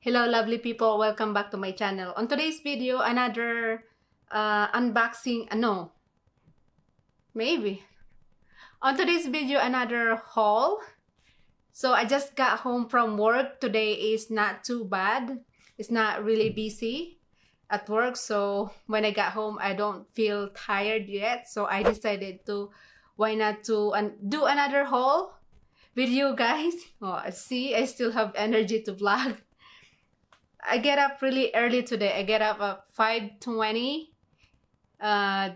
Hello lovely people, welcome back to my channel. On today's video, another unboxing, no, maybe. On today's video, another haul. So I just got home from work. Today is not too bad. It's not really busy at work. So when I got home, I don't feel tired yet. So I decided to, why not to do another haul with you guys. Oh, see, I still have energy to vlog. I get up really early today. I get up at 5:20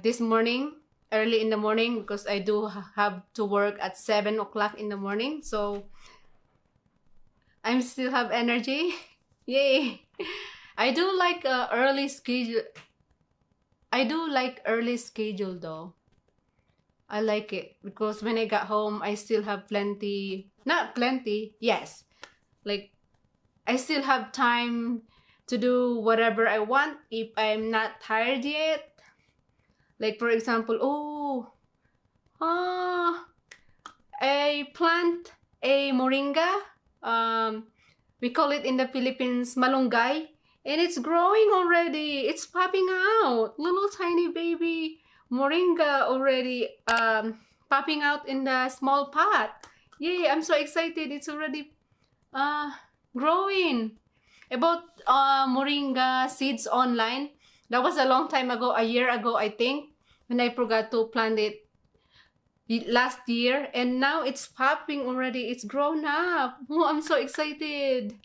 this morning, early in the morning, because I do have to work at 7 o'clock in the morning. So I still have energy. Yay! I do like early schedule. I do like early schedule though. I like it because when I got home, I still have plenty. Not plenty. Yes, like I still have time to do whatever I want if I'm not tired yet. Like for example, I plant a moringa. We call it in the Philippines malunggay, and it's growing already. It's popping out, little tiny baby moringa already popping out in the small pot. Yay! I'm so excited. It's already growing. About moringa seeds online, that was a long time ago, a year ago I think, when I forgot to plant it last year, and now it's popping already. It's grown up. Oh, I'm so excited.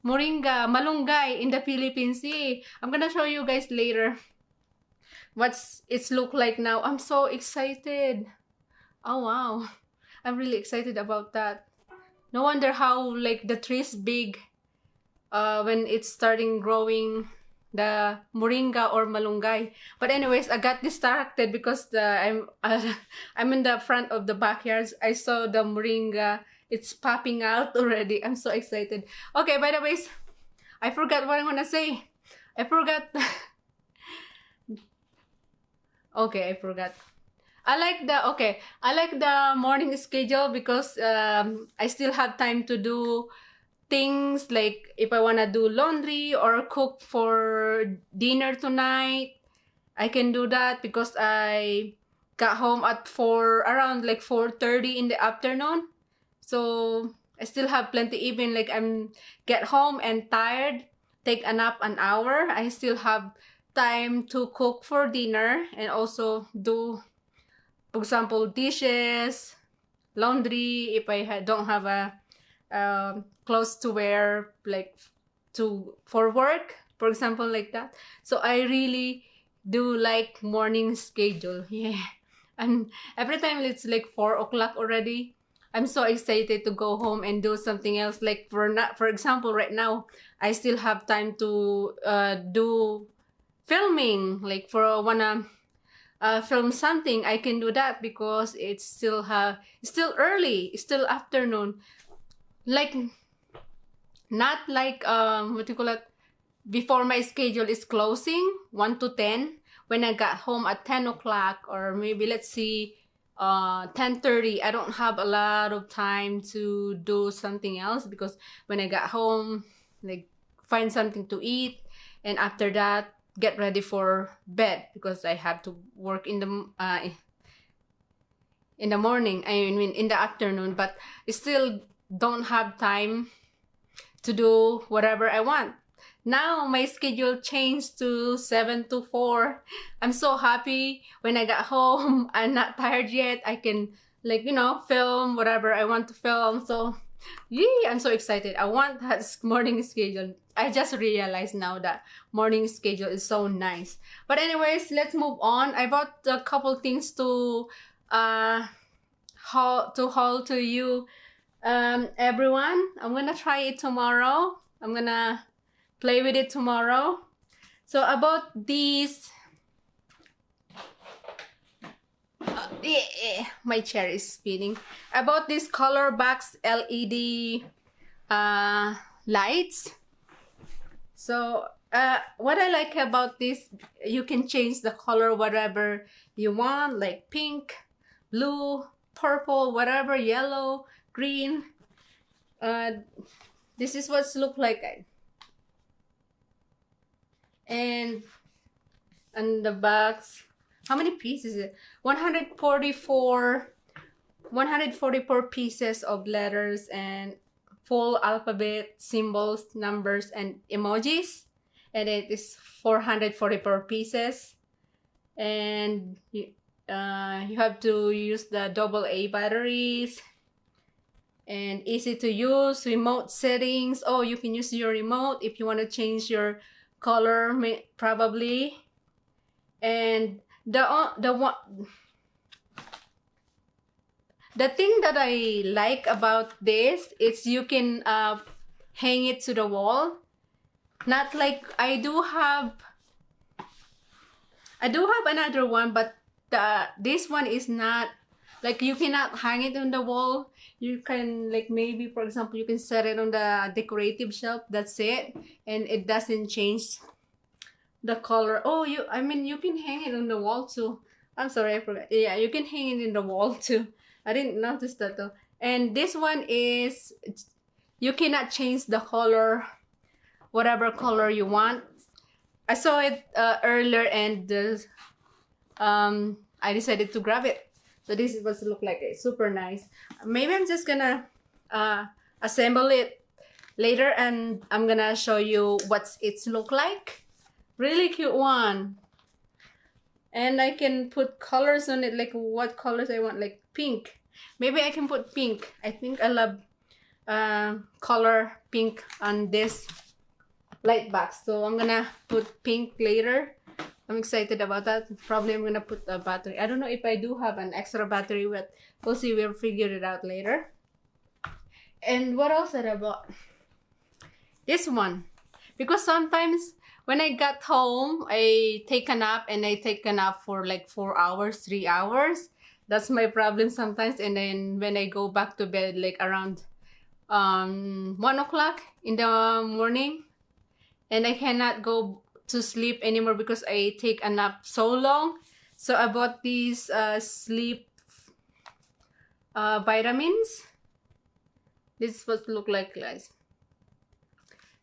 Moringa, malunggay in the Philippines. See, I'm gonna show you guys later what's it's look like now. I'm so excited. Oh wow, I'm really excited about that. No wonder how like the tree's big when it's starting growing, the moringa or malunggay. But anyways, I got distracted because I'm in the front of the backyard. I saw the moringa. It's popping out already. I'm so excited. Okay, by the way, I forgot what I'm gonna say. I forgot. Okay, I forgot. I like the morning schedule because I still have time to do things like if I want to do laundry or cook for dinner tonight. I can do that because I got home at around like 4:30 in the afternoon. So I still have plenty, even like I'm get home and tired, take a nap an hour, I still have time to cook for dinner and also do, for example, dishes, laundry if I don't have a clothes to wear, like for work, for example, like that. So I really do like morning schedule. Yeah, and every time it's like 4 o'clock already, I'm so excited to go home and do something else. Like for example, right now I still have time to do filming. Like for wanna film something, I can do that because it's still early, it's still afternoon. Like not like what do you call it, before my schedule is closing 1 to 10, when I got home at 10 o'clock, or maybe let's see 10:30, I don't have a lot of time to do something else because when I got home, like find something to eat, and after that get ready for bed because I have to work in the morning, I mean in the afternoon, but still don't have time to do whatever I want. Now my schedule changed to 7 to 4. I'm so happy. When I got home, I'm not tired yet. I can, like, film whatever I want to film. So yeah, I'm so excited. I want that morning schedule. I just realized now that morning schedule is so nice. But anyways, let's move on. I bought a couple things to haul to you, everyone. I'm gonna try it tomorrow. I'm gonna play with it tomorrow. So about these, my chair is spinning. About these color box LED lights. So what I like about this, you can change the color whatever you want, like pink, blue, purple, whatever, yellow, green. This is what's look like. And on the box, how many pieces is it? 144 pieces of letters and full alphabet, symbols, numbers, and emojis. And it is 444 pieces. And you have to use the AA batteries. And easy to use, remote settings. Oh, you can use your remote if you want to change your color, probably. And the thing that I like about this is you can hang it to the wall. Not like I do have another one, but this one is not like you cannot hang it on the wall. You can, like, maybe for example you can set it on the decorative shelf. That's it, and it doesn't change the color. Oh, you can hang it on the wall too. I'm sorry, I forgot. Yeah, you can hang it in the wall too. I didn't notice that though. And this one is, you cannot change the color, whatever color you want. I saw it earlier, and I decided to grab it. So this is what it look like. It's super nice. Maybe I'm just gonna assemble it later, and I'm gonna show you what it's look like. Really cute one. And I can put colors on it, like what colors I want, like pink. Maybe I can put pink. I think I love color pink on this light box. So I'm gonna put pink later. I'm excited about that. Probably I'm gonna put a battery. I don't know if I do have an extra battery, but we'll see. We'll figure it out later. And what else did I bought? This one. Because sometimes when I got home, I take a nap, and I take a nap for like 4 hours, 3 hours. That's my problem sometimes. And then when I go back to bed, like around 1 o'clock in the morning, and I cannot go to sleep anymore because I take a nap so long. So I bought these sleep vitamins. This is what it look like, guys.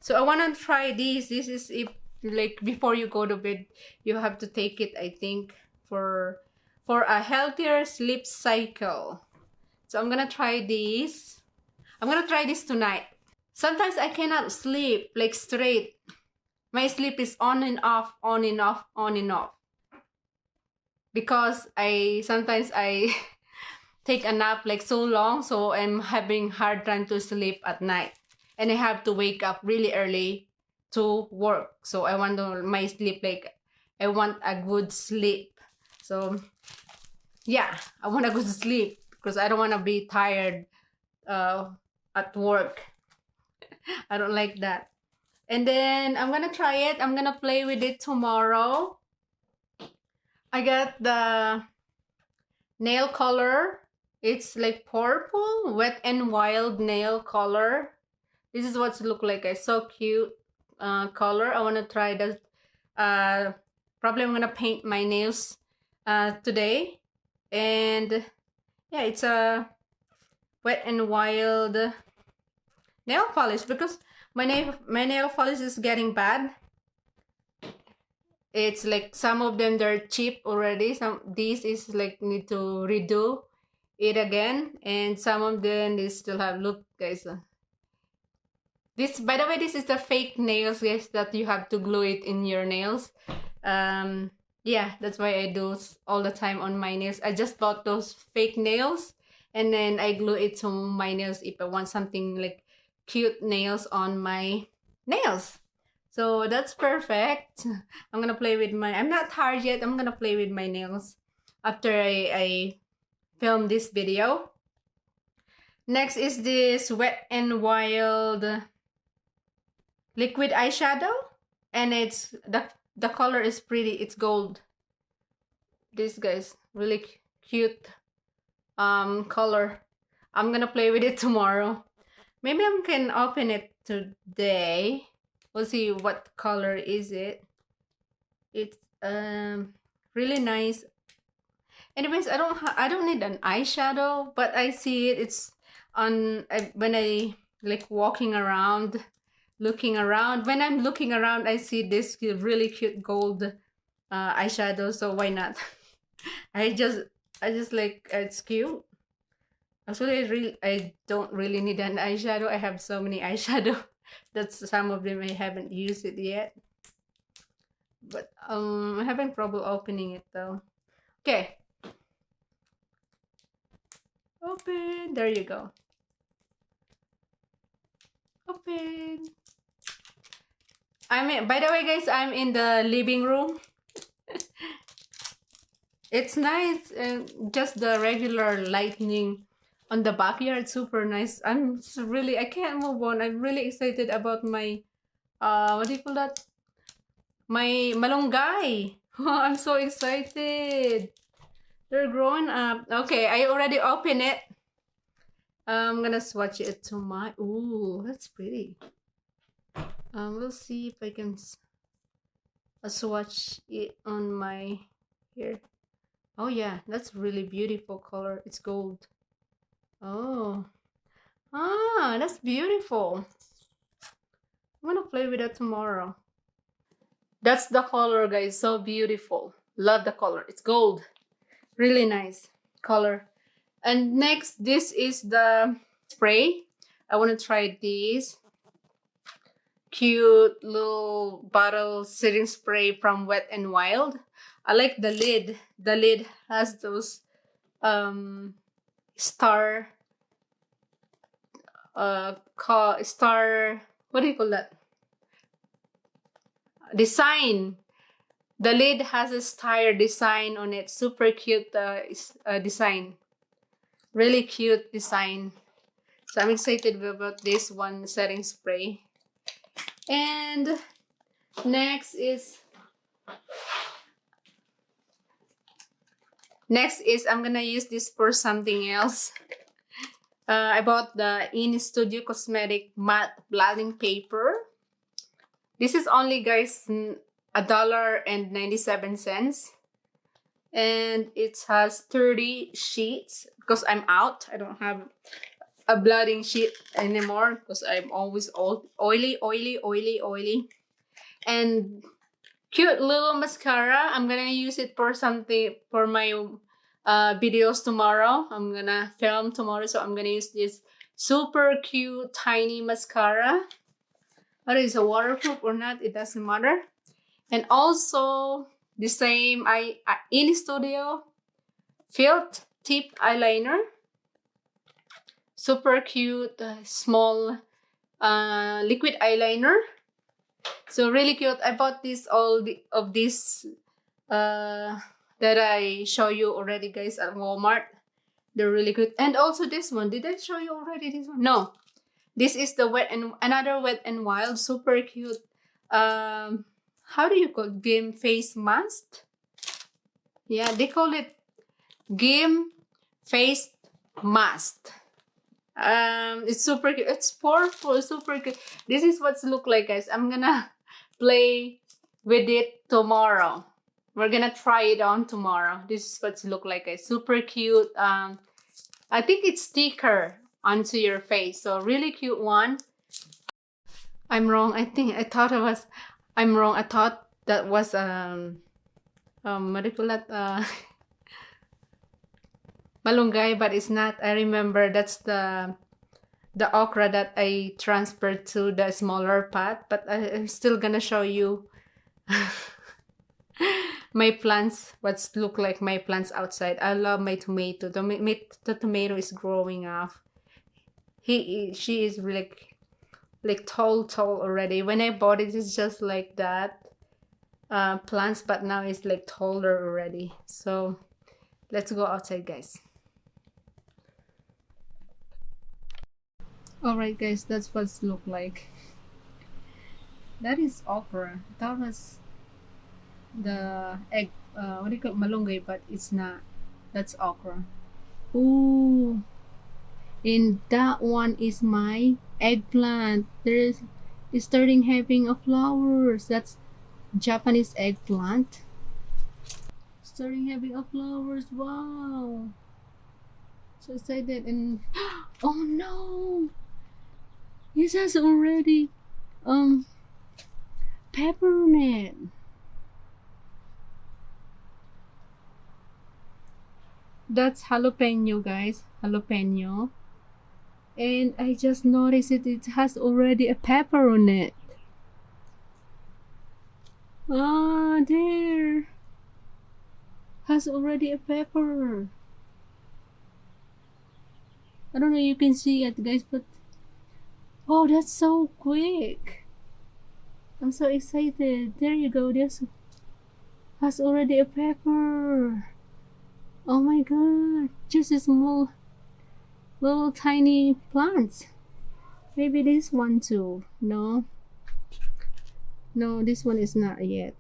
So I want to try these. This is, if like before you go to bed, you have to take it, I think, for a healthier sleep cycle. So I'm gonna try these. I'm gonna try this tonight. Sometimes I cannot sleep like straight. My sleep is on and off, on and off, on and off. Because sometimes I take a nap like so long, so I'm having hard time to sleep at night. And I have to wake up really early to work. So I want my sleep, like, I want a good sleep. So yeah, I want a good sleep because I don't want to be tired at work. I don't like that. And then I'm gonna try it. I'm gonna play with it tomorrow. I got the nail color. It's like purple, Wet n Wild nail color. This is what it look like. It's so cute color. I want to try that. Probably I'm gonna paint my nails today. And yeah, it's a Wet n Wild nail polish because my nail polish is getting bad. It's like some of them, they're cheap already. These is like need to redo it again, and some of them they still have, look guys. This, by the way, this is the fake nails, guys, that you have to glue it in your nails. Yeah, that's why I do all the time on my nails. I just bought those fake nails, and then I glue it to my nails if I want something like cute nails on my nails. So that's perfect. I'm gonna play with I'm not tired yet. I'm gonna play with my nails after I film this video. Next is this Wet n Wild liquid eyeshadow, and it's the color is pretty. It's gold. This, guys, really cute color. I'm gonna play with it tomorrow. Maybe I can open it today. We'll see what color is it. It's really nice. Anyways, I don't need an eyeshadow, but I see it. It's on when I like walking around looking around. When I'm looking around, I see this really cute gold eyeshadow. So why not? I just like it's cute. Actually, I don't really need an eyeshadow. I have so many eyeshadow. That's some of them I haven't used it yet. But I'm having trouble opening it though. Okay. Open. There you go. Open. By the way, guys, I'm in the living room. It's nice, and just the regular lighting on the backyard, super nice. I can't move on. I'm really excited about my what do you call that? My malunggay. I'm so excited. They're growing up. Okay, I already opened it. I'm gonna swatch it to my. Ooh, that's pretty. We'll see if I can swatch it on my here. Oh yeah, that's really beautiful color. It's gold. Oh, that's beautiful. I'm gonna play with that tomorrow. That's the color, guys. So beautiful. Love the color. It's gold. Really nice color. And next, this is the spray. I want to try this cute little bottle setting spray from Wet n Wild. I like the lid. The lid has those star what do you call that? Design. The lid has a star design on it. Super cute design. Really cute design. So I'm excited about this one setting spray. And next is I'm gonna use this for something else. I bought the In Studio Cosmetic matte blotting paper. This is only, guys, $1.97, and it has 30 sheets because I'm out. I don't have a blotting sheet anymore because I'm always oily. And cute little mascara. I'm gonna use it for something for my videos tomorrow. I'm gonna film tomorrow, so I'm gonna use this super cute tiny mascara. Whether it's a waterproof or not, it doesn't matter. And also the same In Studio felt tip eyeliner. Super cute small liquid eyeliner. So really cute. I bought this that I show you already, guys, at Walmart. They're really good. And also this one. Did I show you already this one? No. This is the another Wet n Wild, super cute. How do you call it? Game face mask? Yeah, they call it game face mask. It's super cute. It's powerful, super cute. This is what's look like, guys. I'm gonna play with it tomorrow. We're gonna try it on tomorrow. This is what's look like, guys. Super cute. I think it's sticker onto your face. So really cute one. I'm wrong. I'm wrong. I thought that was what do you call that? Malunggay, but it's not. I remember that's the okra that I transferred to the smaller pot, but I'm still gonna show you my plants, what's look like my plants outside. I love my tomato. The tomato is growing up. She is really like tall already. When I bought it, it's just like that plants, but now it's like taller already. So let's go outside, guys. All right, guys, that's what's look like. That is okra. That was the egg. What do you call it? Malunggay, but it's not. That's okra. Ooh. And that one is my eggplant. It's starting having a flowers. That's Japanese eggplant. Starting having a flowers. Wow. So excited. And oh no, it has already pepper on it. That's jalapeno, guys. Jalapeno. And I just noticed it has already a pepper on it. Ah, there. Has already a pepper. I don't know if you can see it, guys, but oh, that's so quick. I'm so excited. There you go. This has already a pepper. Oh my god. Just a small, little tiny plants. Maybe this one too. No. No, this one is not yet.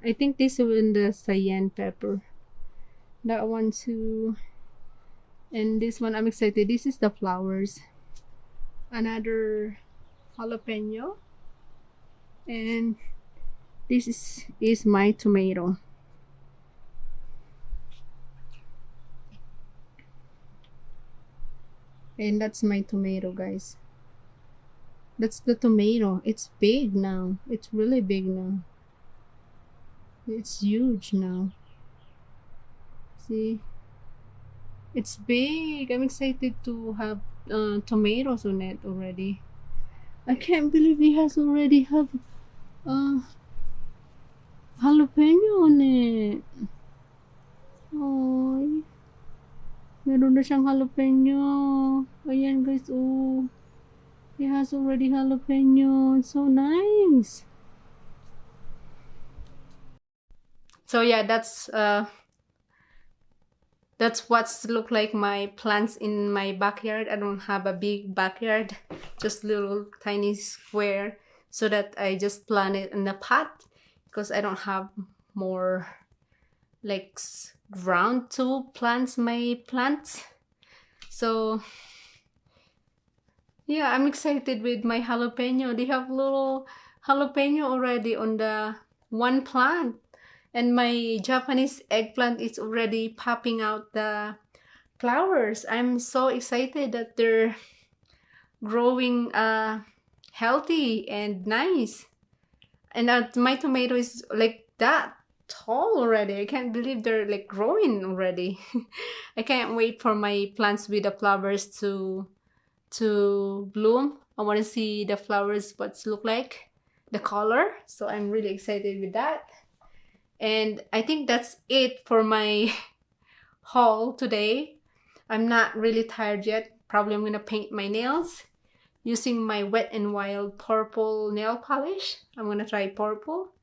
I think this one the cayenne pepper. That one too. And this one I'm excited. This is the flowers. Another jalapeno. And this is my tomato. And that's my tomato, guys. That's the tomato. It's big now. It's really big now. It's huge now. See? It's big. I'm excited to have tomatoes on it already. I can't believe it has already have jalapeno on it. Oh, meron na siyang jalapeno. Ayan guys, oh. It has already jalapeno. It's so nice. So yeah, that's what's look like my plants in my backyard. I don't have a big backyard, just little tiny square, so that I just plant it in a pot because I don't have more like ground to plant my plants. So yeah, I'm excited with my jalapeno. They have little jalapeno already on the one plant. And my Japanese eggplant is already popping out the flowers. I'm so excited that they're growing healthy and nice. And my tomato is like that tall already. I can't believe they're like growing already. I can't wait for my plants with the flowers to bloom. I want to see the flowers what's look like, the color. So I'm really excited with that. And I think that's it for my haul today. I'm not really tired yet. Probably I'm gonna paint my nails using my Wet n Wild purple nail polish. I'm gonna try purple.